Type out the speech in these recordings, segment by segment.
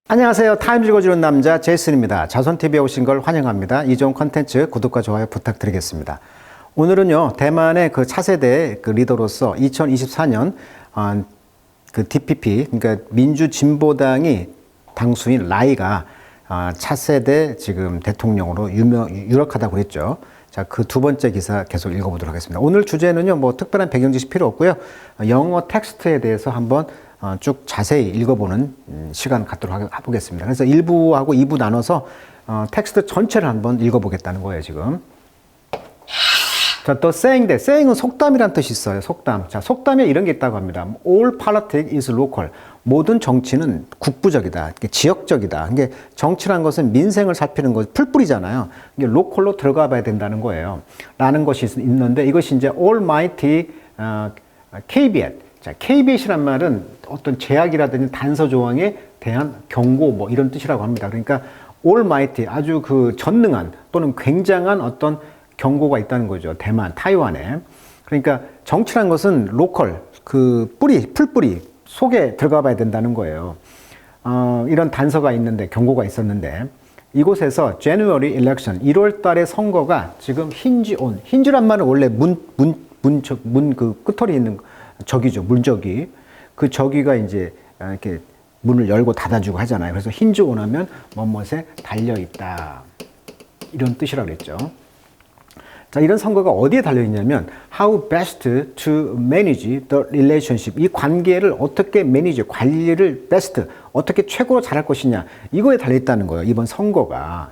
안녕하세요. 타임즈 읽어주는 남자 제이슨입니다. 자손TV에 오신 걸 환영합니다. 이 좋은 컨텐츠 구독과 좋아요 부탁드리겠습니다. 오늘은요, 대만의 그 차세대 그 리더로서 2024년 그 DPP, 그러니까 민주진보당이 당수인 라이가 차세대 지금 대통령으로 유력하다고 그랬죠. 자, 그 두 번째 기사 계속 읽어보도록 하겠습니다. 오늘 주제는요, 뭐 특별한 배경 지식 필요 없고요. 영어 텍스트에 대해서 한번 쭉 자세히 읽어보는 시간 갖도록 해보겠습니다. 그래서 1부하고 2부 나눠서 텍스트 전체를 한번 읽어보겠다는 거예요, 지금. 자, 또 saying that. saying은 속담이란 뜻이 있어요, 속담. 자, 속담에 이런 게 있다고 합니다. All politics is local. 모든 정치는 국부적이다, 지역적이다. 이게 정치란 것은 민생을 살피는 것, 풀뿌리잖아요. 이게 로컬로 들어가 봐야 된다는 거예요. 라는 것이 있는데 이것이 이제 Almighty caveat. 자, caveat이란 말은 어떤 제약이라든지 단서 조항에 대한 경고 뭐 이런 뜻이라고 합니다. 그러니까 Almighty, 아주 그 전능한 또는 굉장한 어떤 경고가 있다는 거죠. 대만, 타이완에. 그러니까 정치란 것은 로컬, 그 뿌리, 풀뿌리 속에 들어가 봐야 된다는 거예요. 이런 단서가 있는데, 경고가 있었는데, 이곳에서 January election, 1월 달의 선거가 지금 힌지온, 힌지란 말은 원래 그 끝털이 있는 저기죠, 문저기. 그 저기가 이제 이렇게 문을 열고 닫아주고 하잖아요. 그래서 힌지온 하면 뭐뭇에 달려있다. 이런 뜻이라고 그랬죠. 자, 이런 선거가 어디에 달려있냐면 How best to manage the relationship. 이 관계를 어떻게 manage, 관리를 best, 어떻게 최고로 잘할 것이냐. 이거에 달려있다는 거예요. 이번 선거가.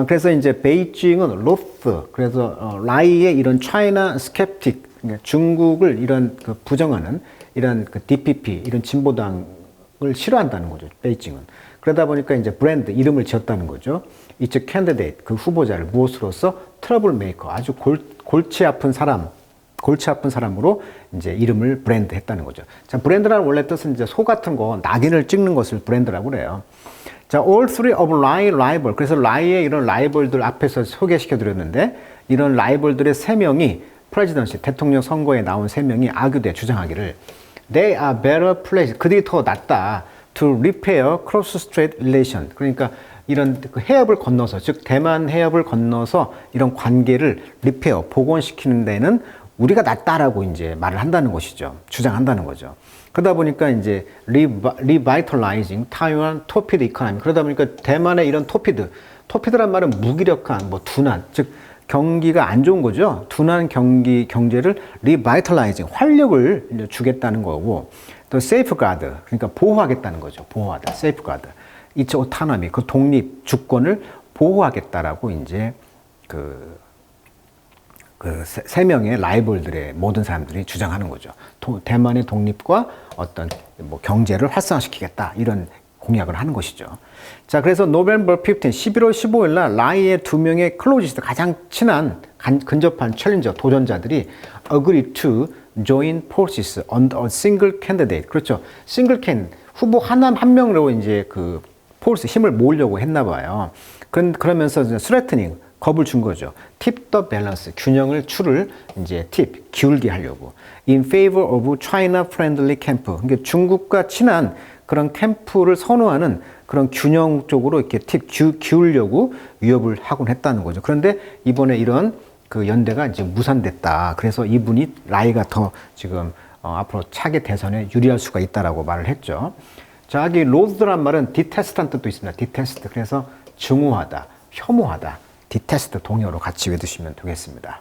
그래서 이제 베이징은 로스, 그래서 라이의 이런 China skeptic, 그러니까 중국을 이런 그 부정하는 이런 그 DPP, 이런 진보당을 싫어한다는 거죠. 베이징은. 그러다 보니까 이제 브랜드, 이름을 지었다는 거죠. It's a candidate, 그 후보자를 무엇으로서 트러블 메이커, 아주 골치 아픈 사람으로 이제 이름을 브랜드 했다는 거죠. 자, 브랜드라는 원래 뜻은 이제 소 같은 거, 낙인을 찍는 것을 브랜드라고 그래요. 자, all three of rival. 그래서 라이의 이런 라이벌들 앞에서 소개시켜 드렸는데, 이런 라이벌들의 세 명이 프레지던시, 대통령 선거에 나온 세 명이 아규대 주장하기를 They are better placed. 그들이 더 낫다. To repair cross-strait relation. 그러니까 이런 그 해협을 건너서, 즉 대만 해협을 건너서 이런 관계를 리페어, 복원시키는 데는 우리가 낫다라고 이제 말을 한다는 것이죠. 주장한다는 거죠. 그러다 보니까 이제 revitalizing Taiwan torpid economy. 그러다 보니까 대만의 이런 토피드란 말은 무기력한, 뭐 둔한, 즉 경기가 안 좋은 거죠. 둔한 경제를 revitalizing, 활력을 이제 주겠다는 거고, 또 safeguard, 그러니까 보호하겠다는 거죠. 보호하다, safeguard. its autonomy, 그 독립, 주권을 보호하겠다라고 이제 그 세 명의 라이벌들의 모든 사람들이 주장하는 거죠. 대만의 독립과 어떤 뭐 경제를 활성화시키겠다, 이런 공약을 하는 것이죠. 자, 그래서 November 15, 11월 15일 날 라이의 두 명의 클로지스트, 가장 친한 근접한 챌린저, 도전자들이 agree to join forces under a single candidate. 그렇죠. 싱글 캔, 후보 한 명으로 이제 그 포스, 힘을 모으려고 했나 봐요. 그러면서 threatening, 겁을 준 거죠. tip the balance, 추를 이제 기울게 하려고. in favor of China friendly camp. 그러니까 중국과 친한 그런 캠프를 선호하는 그런 균형 쪽으로 이렇게 기울려고 위협을 하곤 했다는 거죠. 그런데 이번에 이런 그 연대가 이제 무산됐다. 그래서 이분이 라이가 더 지금 앞으로 차기 대선에 유리할 수가 있다라고 말을 했죠. 자, 여기 로드란 말은 디테스트란 뜻도 있습니다. 디테스트. 그래서 증오하다, 혐오하다. 디테스트 동의어로 같이 외두시면 되겠습니다.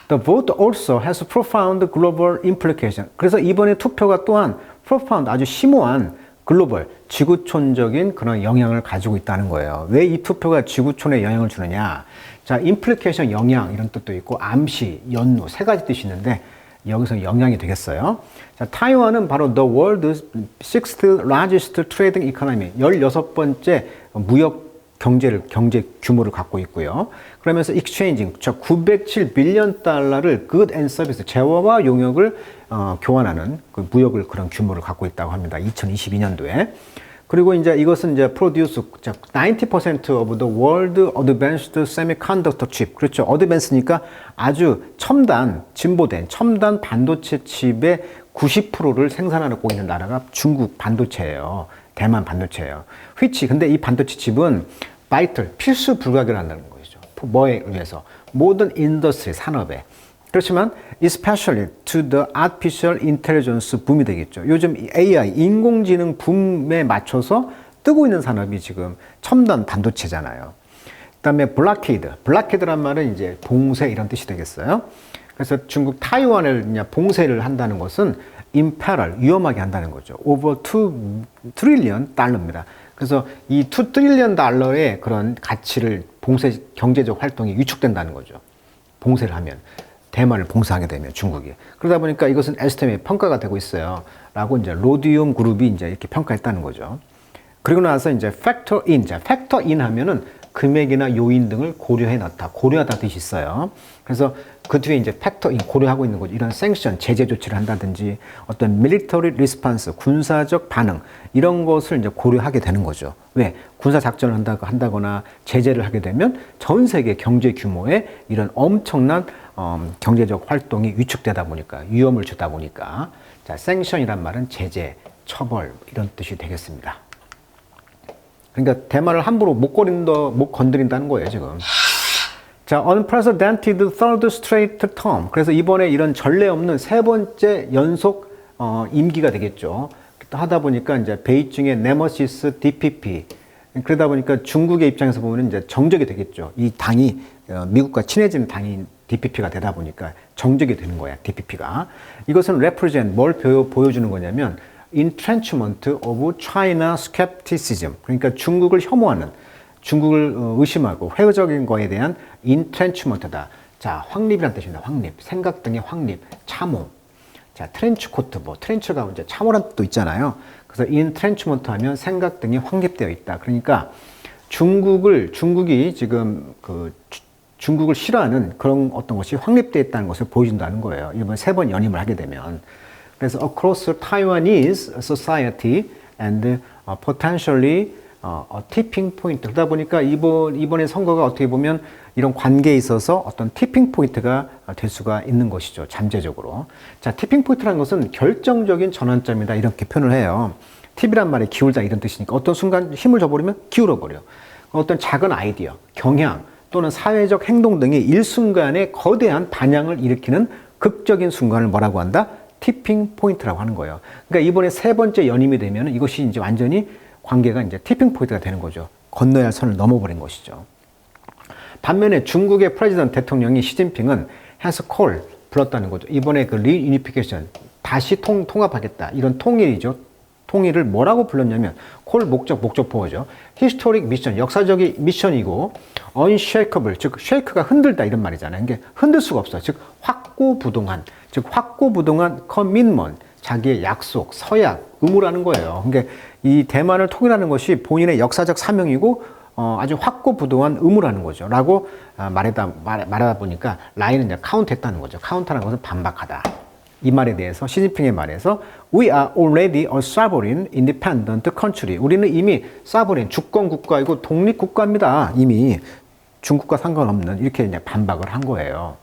The vote also has profound global implication. 그래서 이번에 투표가 또한 profound, 아주 심오한 글로벌, 지구촌적인 그런 영향을 가지고 있다는 거예요. 왜 이 투표가 지구촌에 영향을 주느냐? 자, implication, 영향, 이런 뜻도 있고, 암시, 연루, 세 가지 뜻이 있는데, 여기서 영향이 되겠어요. 자, 타이완은 바로 the world's sixth largest trading economy, 16번째 무역 경제 규모를 갖고 있고요. 그러면서 exchanging, 907 빌리언 달러를 good and service, 재화와 용역을 교환하는 그 무역을 그런 규모를 갖고 있다고 합니다. 2022년도에. 그리고 이제 이것은 이제 produce 90% of the world advanced semiconductor chip. 그렇죠. advance니까 아주 첨단, 진보된 첨단 반도체 칩의 90%를 생산하고 있는 나라가 중국 반도체예요. 대만 반도체예요. 근데 이 반도체 칩은 vital, 필수 불가결 한다는 거죠. 뭐에 의해서? 모든 인더스트리, 산업에. 그렇지만 especially to the artificial intelligence 붐이 되겠죠. 요즘 AI, 인공지능 붐에 맞춰서 뜨고 있는 산업이 지금 첨단 반도체잖아요. 그다음에 블락헤드란 말은 이제 봉쇄 이런 뜻이 되겠어요. 그래서 중국 타이완을 봉쇄를 한다는 것은 imperil, 위험하게 한다는 거죠. over 2 트릴리언 달러입니다. 그래서 이 2 트릴리언 달러의 그런 가치를 봉쇄 경제적 활동이 위축된다는 거죠. 봉쇄를 하면. 대만을 봉쇄하게 되면 중국이. 그러다 보니까 이것은 에스템에 평가가 되고 있어요. 라고 이제 로디움 그룹이 이제 이렇게 평가했다는 거죠. 그리고 나서 이제 factor in 하면은 금액이나 요인 등을 고려해 놨다. 고려하다 뜻이 있어요. 그래서 그 뒤에 이제 factor in 고려하고 있는 거죠. 이런 sanction, 제재 조치를 한다든지 어떤 military response, 군사적 반응 이런 것을 이제 고려하게 되는 거죠. 왜? 군사 작전을 한다거나 제재를 하게 되면 전 세계 경제 규모의 이런 엄청난 경제적 활동이 위축되다 보니까 위험을 주다 보니까 자, sanction이란 말은 제재, 처벌 이런 뜻이 되겠습니다. 그러니까 대만을 함부로 못 건드린다는 거예요, 지금. 자, unprecedented third straight term. 그래서 이번에 이런 전례 없는 세 번째 연속 임기가 되겠죠. 하다 보니까 이제 베이징의 네머시스 DPP. 그러다 보니까 중국의 입장에서 보면 이제 정적이 되겠죠. 이 당이 미국과 친해지는 당인 DPP가 되다 보니까 정적이 되는 거야, DPP가. 이것은 represent, 뭘 보여주는 거냐면 entrenchment of China skepticism. 그러니까 중국을 혐오하는, 중국을 의심하고 회의적인 거에 대한 entrenchment다. 자, 확립이란 뜻입니다. 확립. 생각 등의 확립, 참호. 자, 트렌치 코트, 트렌치가 이제 참호란 뜻도 있잖아요. 그래서 entrenchment 하면 생각 등이 확립되어 있다. 그러니까 중국이 지금 중국을 싫어하는 그런 어떤 것이 확립되어 있다는 것을 보여준다는 거예요. 이번 세 번 연임을 하게 되면. 그래서 across Taiwanese society and potentially a tipping point. 그러다 보니까 이번에 선거가 어떻게 보면 이런 관계에 있어서 어떤 티핑 포인트가 될 수가 있는 것이죠. 잠재적으로. 자, 티핑 포인트라는 것은 결정적인 전환점이다. 이렇게 표현을 해요. 팁이란 말이 기울다 이런 뜻이니까 어떤 순간 힘을 줘버리면 기울어버려. 어떤 작은 아이디어, 경향 또는 사회적 행동 등이 일순간에 거대한 반향을 일으키는 극적인 순간을 뭐라고 한다? 티핑 포인트라고 하는 거예요. 그러니까 이번에 세 번째 연임이 되면 이것이 이제 완전히 관계가 이제 티핑 포인트가 되는 거죠. 건너야 할 선을 넘어버린 것이죠. 반면에 중국의 프레지던트 대통령이 시진핑은 has call 불렀다는 거죠. 이번에 그 리유니피케이션 다시 통합하겠다. 이런 통일이죠. 통일을 뭐라고 불렀냐면 콜 목적보호죠. 히스토릭 미션, 역사적인 미션이고 unshakable, 즉 shake가 흔들다 이런 말이잖아요. 이게 흔들 수가 없어요. 즉 확고부동한 commitment, 자기의 약속, 서약, 의무라는 거예요. 그러니까 이 대만을 통일하는 것이 본인의 역사적 사명이고 아주 확고부동한 의무라는 거죠. 라고 말하다 보니까 라인은 이제 카운트했다는 거죠. 카운트라는 것은 반박하다. 이 말에 대해서 시진핑의 말에서 We are already a sovereign, independent country. 우리는 이미 sovereign, 주권 국가이고 독립 국가입니다. 이미 중국과 상관없는 이렇게 이제 반박을 한 거예요.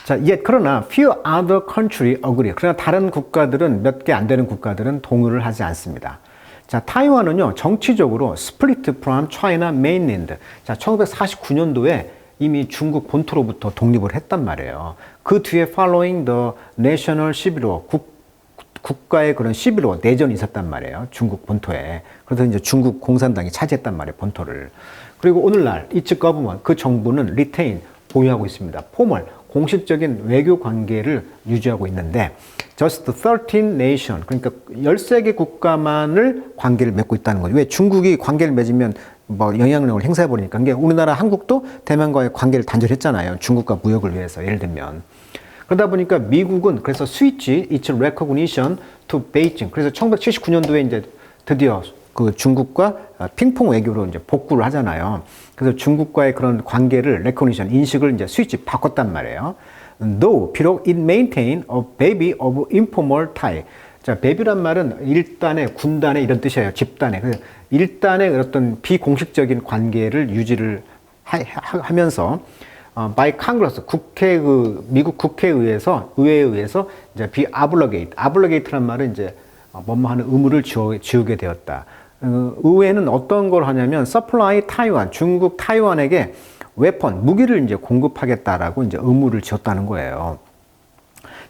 자, 그러나 few other country agree. 그러나 다른 국가들은 몇 개 안 되는 국가들은 동의를 하지 않습니다. 자, 타이완은요 정치적으로 split from China mainland. 자, 1949년도에 이미 중국 본토로부터 독립을 했단 말이에요. 그 뒤에 following the national civil war, 국가의 그런 civil war, 내전이 있었단 말이에요. 중국 본토에. 그래서 이제 중국 공산당이 차지했단 말이에요, 본토를. 그리고 오늘날 its government, 그 정부는 retain, 보유하고 있습니다. formal, 공식적인 외교 관계를 유지하고 있는데 just 13 nation, 그러니까 13개 국가만을 관계를 맺고 있다는 거죠. 왜 중국이 관계를 맺으면 영향력을 행사해버리니까. 그게 우리나라 한국도 대만과의 관계를 단절했잖아요. 중국과 무역을 위해서 예를 들면. 그러다 보니까 미국은 그래서 스위치 its recognition to Beijing. 그래서 1979년도에 이제 드디어 그 중국과 핑퐁 외교로 이제 복구를 하잖아요. 그래서 중국과의 그런 관계를 recognition, 인식을 이제 스위치 바꿨단 말이에요. Though 비록 it maintain a baby of informal tie. 자, 배비란 말은 일단의, 군단의 이런 뜻이에요. 집단의. 그래서 일단의 어떤 비공식적인 관계를 유지를 하면서 by Congress, 미국 국회에 의해서 이제 be obligate, obligate란 말은 이제 뭐뭐 하는 의무를 지우게 되었다. 의회는 어떤 걸 하냐면 supply 타이완, 중국 타이완에게 웨폰, 무기를 이제 공급하겠다라고 이제 의무를 지었다는 거예요.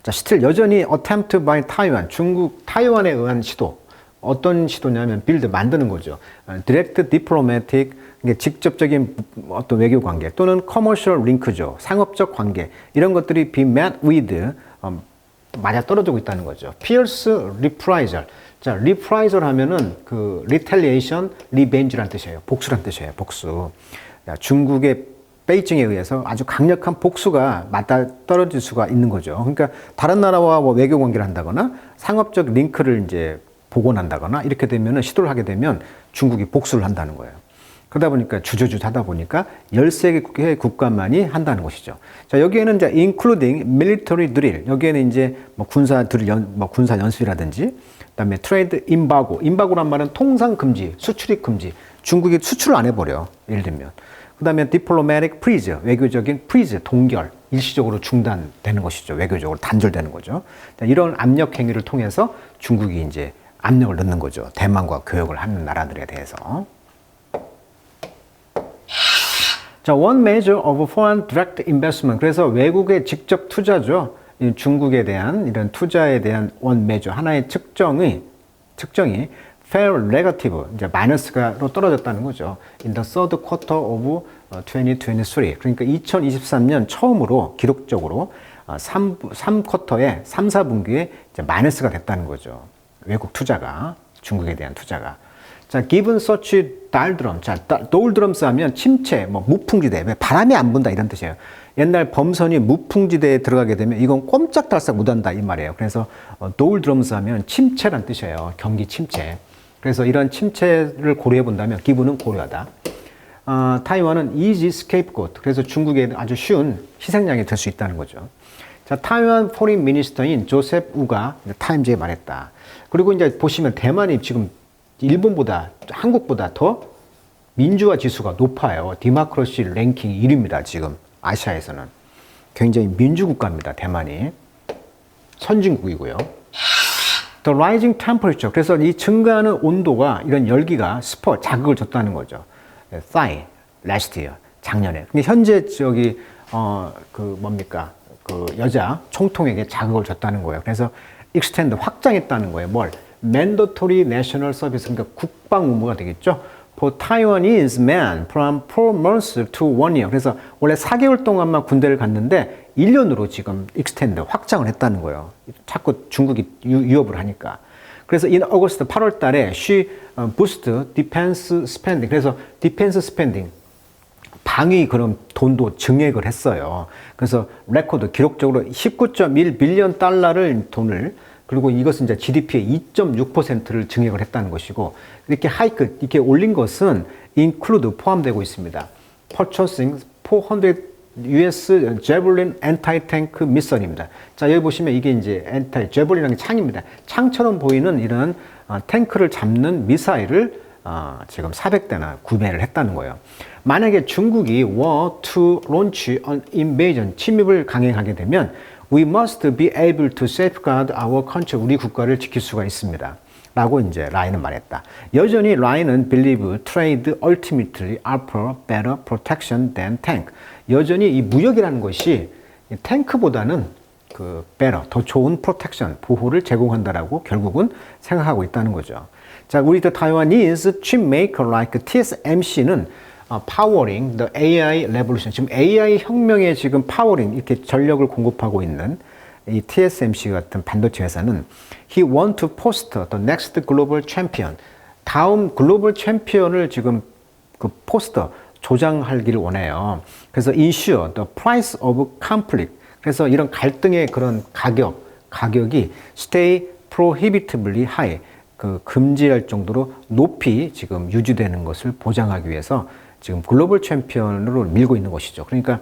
자, still 여전히 attempt by 타이완, 중국 타이완에 의한 시도. 어떤 시도냐면 build, 만드는 거죠. direct diplomatic, 직접적인 어떤 외교 관계 또는 commercial link죠. 상업적 관계. 이런 것들이 be met with, 맞아 떨어지고 있다는 거죠. fierce reprisal. 자, reprisal 하면은 그 retaliation, revenge란 뜻이에요. 복수란 뜻이에요. 복수. 자, 중국의 베이징에 의해서 아주 강력한 복수가 맞다 떨어질 수가 있는 거죠. 그러니까 다른 나라와 뭐 외교 관계를 한다거나 상업적 링크를 이제 복원한다거나 이렇게 되면은 시도를 하게 되면 중국이 복수를 한다는 거예요. 그러다 보니까 주저주저 하다 보니까 13개 국가만이 한다는 것이죠. 자, 여기에는 이제 including military drill. 여기에는 이제 뭐 군사 드릴, 군사 연습이라든지 그다음에 트레이드 임바고. 임바고란 말은 통상 금지, 수출입 금지. 중국이 수출을 안 해버려. 예를 들면. 그다음에 diplomatic freeze, 외교적인 freeze, 동결, 일시적으로 중단되는 것이죠. 외교적으로 단절되는 거죠. 자, 이런 압력 행위를 통해서 중국이 이제 압력을 넣는 거죠. 대만과 교역을 하는 나라들에 대해서. 자, one measure of foreign direct investment. 그래서 외국의 직접 투자죠. 중국에 대한 이런 투자에 대한 one measure, 하나의 측정이 fair negative, 이제 마이너스가로 떨어졌다는 거죠. In the third quarter of 2023. 그러니까 2023년 처음으로 기록적으로 3쿼터에 3, 4분기에 이제 마이너스가 됐다는 거죠. 외국 투자가, 중국에 대한 투자가. 자, given such doldrum. 자, doldrums 하면 침체, 뭐 무풍지대, 왜 바람이 안 분다 이런 뜻이에요. 옛날 범선이 무풍지대에 들어가게 되면 이건 꼼짝달싹 못한다 이 말이에요. 그래서 doldrums 하면 침체란 뜻이에요. 경기 침체. 그래서 이런 침체를 고려해 본다면 기분은 고려하다. 타이완은 easy scapegoat. 그래서 중국에 아주 쉬운 희생양이 될 수 있다는 거죠. 자, 타이완 포린 미니스터인 조셉 우가 타임즈에 말했다. 그리고 이제 보시면 대만이 지금 일본보다, 한국보다 더 민주화 지수가 높아요. 디모크라시 랭킹 1위입니다. 지금 아시아에서는. 굉장히 민주국가입니다. 대만이. 선진국이고요. The rising temperature. 그래서 이 증가하는 온도가, 이런 열기가 자극을 줬다는 거죠. Thai, last year, 작년에. 근데 현재 여자 총통에게 자극을 줬다는 거예요. 그래서 extend, 확장했다는 거예요. 뭘? Mandatory National Service, 그러니까 국방 의무가 되겠죠. For Taiwanese men from 4 months to 1 year. 그래서 원래 4개월 동안만 군대를 갔는데 1년으로 지금 extend, 확장을 했다는 거예요. 자꾸 중국이 위협을 하니까. 그래서 in August, 8월 달에 she boost defense spending. 그래서 defense spending, 방위 그런 돈도 증액을 했어요. 그래서 레코드 기록적으로 19.1 빌리언 달러를 돈을, 그리고 이것은 이제 GDP의 2.6%를 증액을 했다는 것이고, 이렇게 이렇게 올린 것은 include, 포함되고 있습니다. Purchasing 400 US Javelin anti-tank missile입니다. 자, 여기 보시면 이게 이제 Javelin이라는 창입니다. 창처럼 보이는 이런 탱크를 잡는 미사일을 지금 400대나 구매를 했다는 거예요. 만약에 중국이 were to launch an invasion, 침입을 강행하게 되면 we must be able to safeguard our country, 우리 국가를 지킬 수가 있습니다. 라고 이제 라인은 말했다. 여전히 라인은 believe trade ultimately offer better protection than tank. 여전히 이 무역이라는 것이 탱크보다는 better, 더 좋은 protection, 보호를 제공한다라고 결국은 생각하고 있다는 거죠. 자, 우리 Taiwanese chipmaker like TSMC는 powering the AI revolution. 지금 AI 혁명에 지금 powering, 이렇게 전력을 공급하고 있는 이 TSMC 같은 반도체 회사는 he want to foster the next global champion. 다음 글로벌 챔피언을 지금 포스터, 조장하기를 원해요. 그래서 ensure the price of conflict. 그래서 이런 갈등의 그런 가격이 stay prohibitively high. 금지할 정도로 높이 지금 유지되는 것을 보장하기 위해서 지금 글로벌 챔피언으로 밀고 있는 것이죠. 그러니까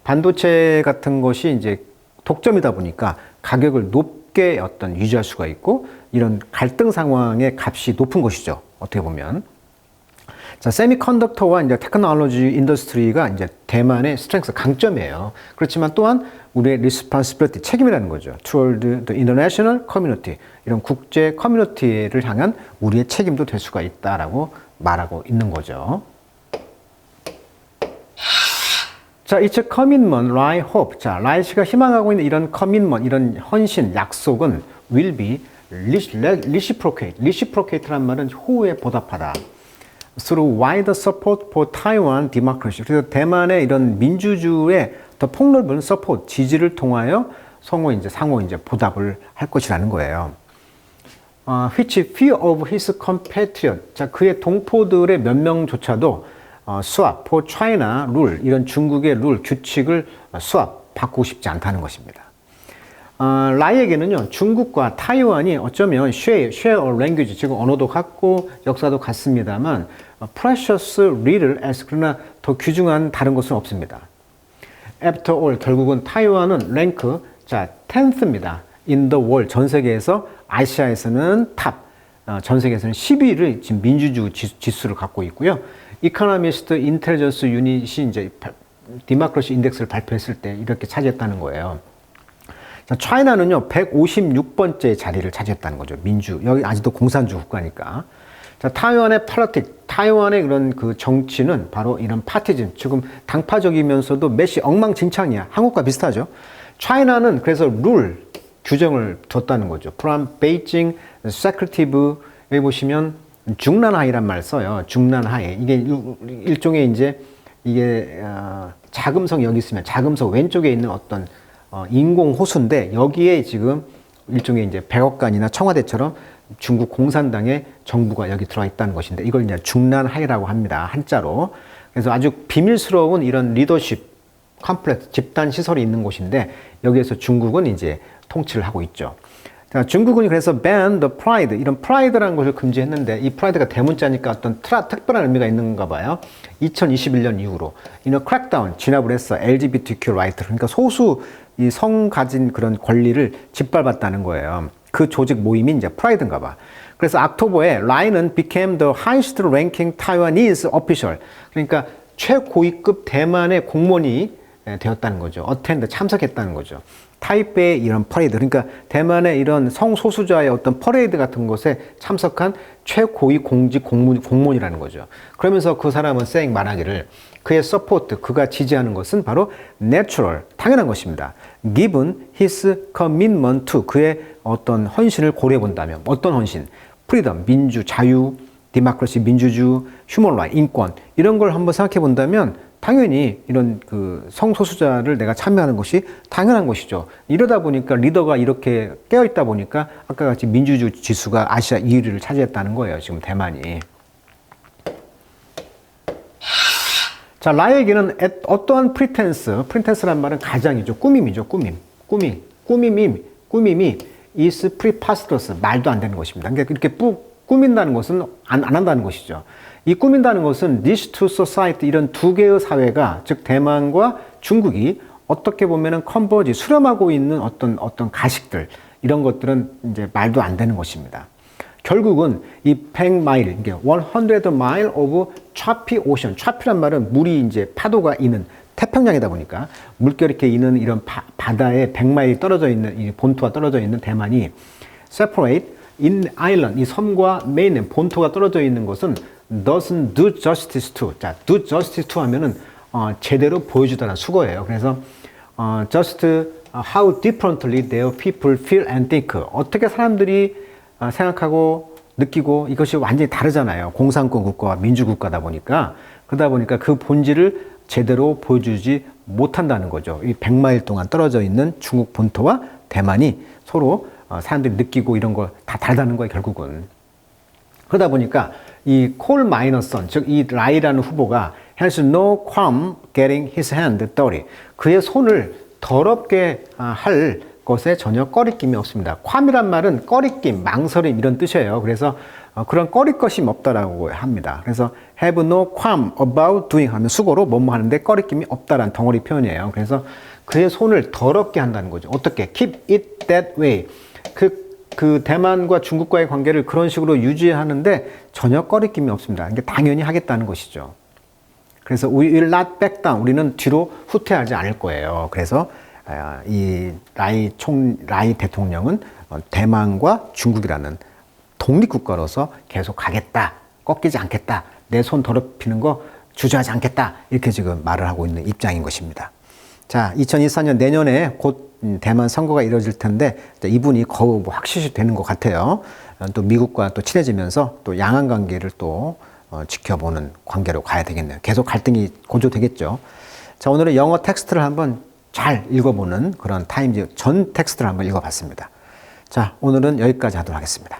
반도체 같은 것이 이제 독점이다 보니까 가격을 높게 쉽게 어떤 유지할 수가 있고 이런 갈등 상황의 값이 높은 것이죠. 어떻게 보면. 자, 세미컨덕터와 이제 테크놀로지 인더스트리가 이제 대만의 스트렝스 강점이에요. 그렇지만 또한 우리의 리스폰시빌리티 책임이라는 거죠. toward the international community 이런 국제 커뮤니티를 향한 우리의 책임도 될 수가 있다라고 말하고 있는 거죠. 자, it's a commitment, Rai hope. 자, 라이 씨가 희망하고 있는 이런 commitment, 이런 헌신, 약속은 will be reciprocate. reciprocate란 말은 호우에 보답하다. through wider support for Taiwan democracy. 그래서 대만의 이런 민주주의의 더 폭넓은 support, 지지를 통하여 상호 이제 보답을 할 것이라는 거예요. which few of his compatriots. 자, 그의 동포들의 몇 명조차도 수압, for China rule, 이런 중국의 룰, 규칙을 바꾸고 싶지 않다는 것입니다. 라이에게는요, 중국과 타이완이 어쩌면 share a language, 즉 언어도 같고 역사도 같습니다만 precious little as, 그러나 더 귀중한 다른 것은 없습니다. After all, 결국은 타이완은 랭크, 자, 10th입니다. in the world, 전 세계에서 아시아에서는 탑, 전 세계에서는 10위를 지금 민주주의 지수를 갖고 있고요. 이코노미스트 인텔리전스 유닛이 이제 디모크러시 인덱스를 발표했을 때 이렇게 차지했다는 거예요. 자, 차이나는요, 156번째 자리를 차지했다는 거죠. 여기 아직도 공산주 국가니까. 자, 타이완의 폴리틱, 타이완의 그런 그 정치는 바로 이런 파티즘, 지금 당파적이면서도 몇이 엉망진창이야. 한국과 비슷하죠. 차이나는 그래서 룰, 규정을 뒀다는 거죠. From Beijing Secretive, 여기 보시면 중난하이란 말 써요. 중난하이. 이게 일종의 이제 이게 자금성 여기 있으면 자금성 왼쪽에 있는 어떤 인공 호수인데 여기에 지금 일종의 이제 백악관이나 청와대처럼 중국 공산당의 정부가 여기 들어와 있다는 것인데 이걸 이제 중난하이라고 합니다. 한자로. 그래서 아주 비밀스러운 이런 리더십 컴플렉스 집단 시설이 있는 곳인데 여기에서 중국은 이제 통치를 하고 있죠. 자, 중국은 그래서 ban the pride, 이런 pride라는 것을 금지했는데 이 pride가 대문자니까 어떤 특별한 의미가 있는가 봐요. 2021년 이후로 이런 crackdown 진압을 했어. LGBTQ right, 그러니까 소수 이 성 가진 그런 권리를 짓밟았다는 거예요. 그 조직 모임이 이제 프라이드인가 봐. 그래서 옥토버에 라이는 became the highest ranking Taiwanese official, 그러니까 최고위급 대만의 공무원이 되었다는 거죠. attend, 참석했다는 거죠. 타이베이 이런 퍼레이드, 그러니까 대만의 이런 성소수자의 어떤 퍼레이드 같은 것에 참석한 최고위 공직 공무원이라는 거죠. 그러면서 그 사람은 말하기를 그의 서포트, 그가 지지하는 것은 바로 natural, 당연한 것입니다. given his commitment to, 그의 어떤 헌신을 고려해 본다면 어떤 헌신? freedom, 민주, 자유, democracy, 민주주의, human right, 인권, 이런 걸 한번 생각해 본다면 당연히 이런 그 성소수자를 내가 참여하는 것이 당연한 것이죠. 이러다 보니까 리더가 이렇게 깨어있다 보니까 아까 같이 민주주의 지수가 아시아 2위를 차지했다는 거예요. 지금 대만이. 자, 라이에게는 어떠한 프리텐스란 말은 가장이죠. 꾸밈이죠. 꾸밈이 is preposterous, 말도 안 되는 것입니다. 그러니까 이렇게 꾸민다는 것은 안 한다는 것이죠. 이 꾸민다는 것은 these two society, 이런 두 개의 사회가, 즉 대만과 중국이 어떻게 보면은 컨버지, 수렴하고 있는 어떤 가식들, 이런 것들은 이제 말도 안 되는 것입니다. 결국은 이 100마일, 이게 100mile of choppy ocean, choppy란 말은 물이 이제 파도가 있는 태평양이다 보니까 물결이 이렇게 있는 이런 바다에 100마일 떨어져 있는, 이 본토가 떨어져 있는 대만이 separate in island, 이 섬과 메인 본토가 떨어져 있는 것은 doesn't do justice to. 자, do justice to 하면은 제대로 보여주다는 수거예요. 그래서 just how differently their people feel and think. 어떻게 사람들이 생각하고 느끼고 이것이 완전히 다르잖아요. 공산권 국가와 민주국가다 보니까. 그러다 보니까 그 본질을 제대로 보여주지 못한다는 거죠. 이 100마일 동안 떨어져 있는 중국 본토와 대만이 서로 사람들이 느끼고 이런 거 다 다르다는 거예요, 결국은. 그러다 보니까 이 콜 마이너선, 즉 이 라이라는 후보가 has no qualm getting his hand dirty. 그의 손을 더럽게 할 것에 전혀 꺼리낌이 없습니다. qualm이란 말은 꺼리낌, 망설임 이런 뜻이에요. 그래서 그런 꺼리것이 없다라고 합니다. 그래서 have no qualm about doing 하면 수고로 뭐뭐 하는데 꺼리낌이 없다라는 덩어리 표현이에요. 그래서 그의 손을 더럽게 한다는 거죠. 어떻게? keep it that way. 그 대만과 중국과의 관계를 그런 식으로 유지하는데 전혀 꺼리낌이 없습니다. 이게 당연히 하겠다는 것이죠. 그래서 we will not back down. 우리는 뒤로 후퇴하지 않을 거예요. 그래서 이 라이 대통령은 대만과 중국이라는 독립국가로서 계속 가겠다. 꺾이지 않겠다. 내 손 더럽히는 거 주저하지 않겠다. 이렇게 지금 말을 하고 있는 입장인 것입니다. 자, 2024년 내년에 곧 대만 선거가 이루어질 텐데 이분이 거의 뭐 확실시 되는 것 같아요. 또 미국과 또 친해지면서 또 양안 관계를 또 지켜보는 관계로 가야 되겠네요. 계속 갈등이 고조되겠죠. 자, 오늘은 영어 텍스트를 한번 잘 읽어보는 그런 타임즈 전 텍스트를 한번 읽어봤습니다. 자, 오늘은 여기까지 하도록 하겠습니다.